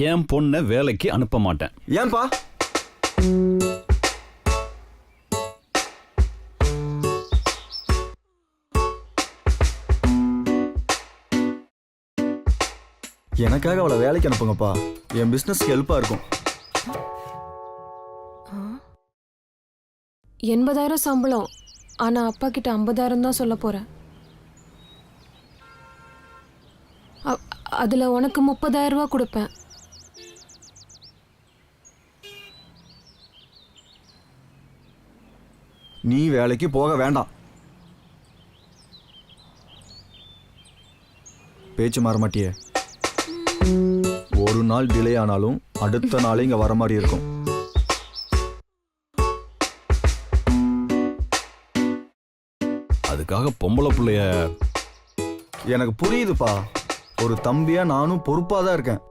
என் பொண்ணை வேலைக்கு அனுப்ப மாட்டேன். ஏன்பா? எனக்காக அவளை வேலைக்கு அனுப்புங்கப்பா. என் பிசினஸ்க்கு ஹெல்ப்பா இருக்கும். 80,000 சம்பளம். ஆனா அப்பா கிட்ட 50,000 தான் சொல்ல போறேன். அதுல உனக்கு 30,000 ரூபாய் கொடுப்பேன். நீ வேலைக்கு போக வேண்டாம். பேச்சு மாற மாட்டியே. ஒரு நாள் டிலே ஆனாலும் அடுத்த நாளே இங்க வர மாதிரி இருக்கும். அதுக்காக பொம்பளை பிள்ளைய. எனக்கு புரியுதுப்பா. ஒரு தம்பியா நானும் பொறுப்பா தான் இருக்கேன்.